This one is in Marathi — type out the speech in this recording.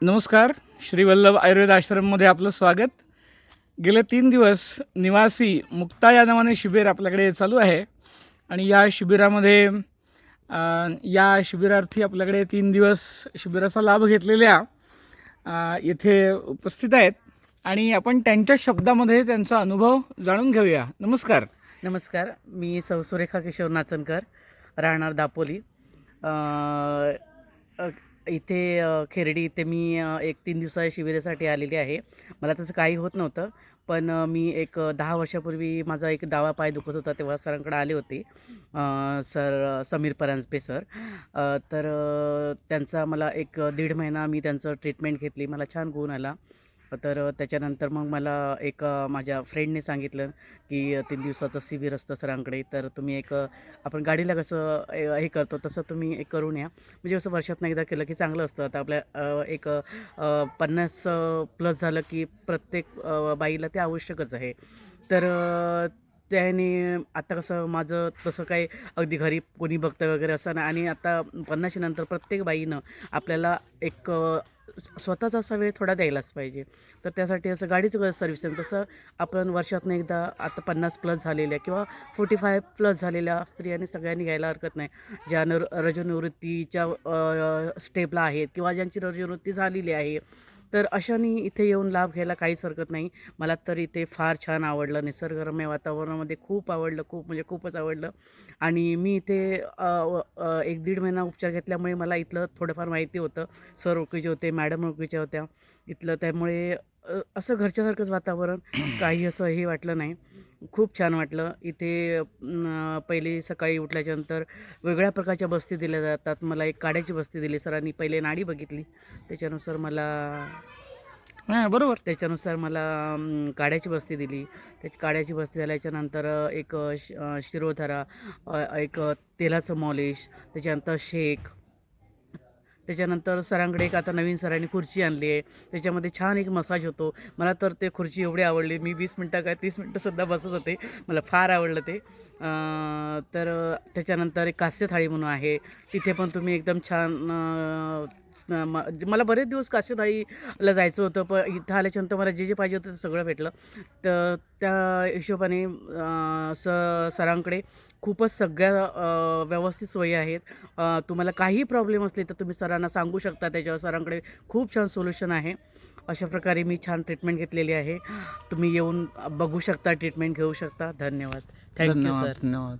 नमस्कार. श्री वल्लभ आयुर्वेद आश्रममध्ये आपलं स्वागत. गेले 3 दिवस निवासी मुक्ता या नावाने शिबिर आपल्याकडे चालू आहे आणि या शिबिरामध्ये या शिबिरार्थी आपल्याकडे 3 दिवस शिबिराचा लाभ घेतलेल्या येथे उपस्थित आहेत आणि आपण त्यांच्या शब्दामध्ये त्यांचा अनुभव जाणून घेऊया. नमस्कार. नमस्कार. मी सौ सुरेखा किशोर नाचनकर, राहणार दापोली. इथे खेरडी इथे मी 1-3 दिवसाच्या शिबिरासाठी आलेली आहे. मला तसं काही होत नव्हतं, पण मी एक 10 वर्षापूर्वी माझा एक डावा पाय दुखत होता, तेव्हा सरांकडे आले होते. Sir Sameer Paranjpe sir. तर त्यांचा मला 1-1.5 महिना मी त्यांचं ट्रीटमेंट घेतली. मला छान गुण आला. तर त्याच्यानंतर मग मला माझ्या फ्रेंडने सांगितलं की 3 दिवसाचं शिबिर असतं सरांकडे, तर तुम्ही आपण गाडीला कसं हे करतो तसं तुम्ही करून या. म्हणजे असं वर्षातनं एकदा केलं की चांगलं असतं. आता आपल्या 50 प्लस झालं की प्रत्येक बाईला ते आवश्यकच आहे. तर त्याने आता कसं माझं तसं काही अगदी घरी कोणी बघतं वगैरे असं नाही, आणि आता 50 नंतर प्रत्येक बाईनं आपल्याला स्वतःचा असा वेळ थोडा द्यायलाच पाहिजे. तर त्यासाठी असं गाडीचं सर्व्हिसिंग तसं आपण वर्षातनं एकदा आता 50 प्लस झालेल्या किंवा 45 प्लस झालेल्या स्त्रियांनी सगळ्यांनी घ्यायला हरकत नाही. ज्या रजोनिवृत्तीच्या स्टेपला आहेत किंवा ज्यांची रजोनिवृत्ती झालेली आहे, तर अशाने इथे येऊन लाभ घ्यायला काहीच हरकत नाही. मला तर इथे फार छान आवडलं. निसर्गरम्य वातावरणामध्ये खूप आवडलं, खूप म्हणजे खूपच आवडलं. आणि मी इथे 1-1.5 महिना उपचार घेतल्यामुळे मला इथलं थोडंफार माहिती होतं. सर ओळखीचे होते, मॅडम ओळखीच्या होत्या इथलं, त्यामुळे असं घरच्यासारखंच वातावरण, काही असं हे वाटलं नाही. खूप छान वाटलं इथे. पहिले सकाळी उठल्याच्यानंतर वेगळ्या प्रकारच्या बस्ती दिल्या जातात. मला एक काड्याची बस्ती दिली सरांनी. पहिले नाडी बघितली, त्याच्यानुसार मला काड्याची बस्ती दिली. त्याची काड्याची बस्ती झाल्याच्यानंतर शिरोधरा, एक तेलाचं मॉलिश, त्याच्यानंतर शेक. त्याच्यानंतर सरांकडे आता नवीन सरांनी खुर्ची आणली आहे, त्याच्यामध्ये छान एक मसाज होतो. मला तर ते खुर्ची एवढी आवडली, मी 20 मिनटं काय 30 मिनटंसुद्धा बसत होते. मला फार आवडलं ते. तर त्याच्यानंतर एक कास्य थाळी म्हणून आहे, तिथे पण तुम्ही एकदम छान. मला बरेच दिवस कास्य थाळीला जायचं होतं, पण इथं आल्याच्यानंतर मला जे पाहिजे होतं ते सगळं भेटलं. तर त्या हिशोबाने सरांकडे खूपच सगळ्या व्यवस्थित सोयी आहेत. तुम्हाला काही प्रॉब्लेम असले तर तुम्ही सरांना सांगू शकता. त्याच्यावर सरांकडे खूप छान सोल्युशन आहे. अशा प्रकारे मी छान ट्रीटमेंट घेतलेली आहे. तुम्ही येऊन बघू शकता, ट्रीटमेंट घेऊ शकता. धन्यवाद. Thank you sir. धन्यवाद.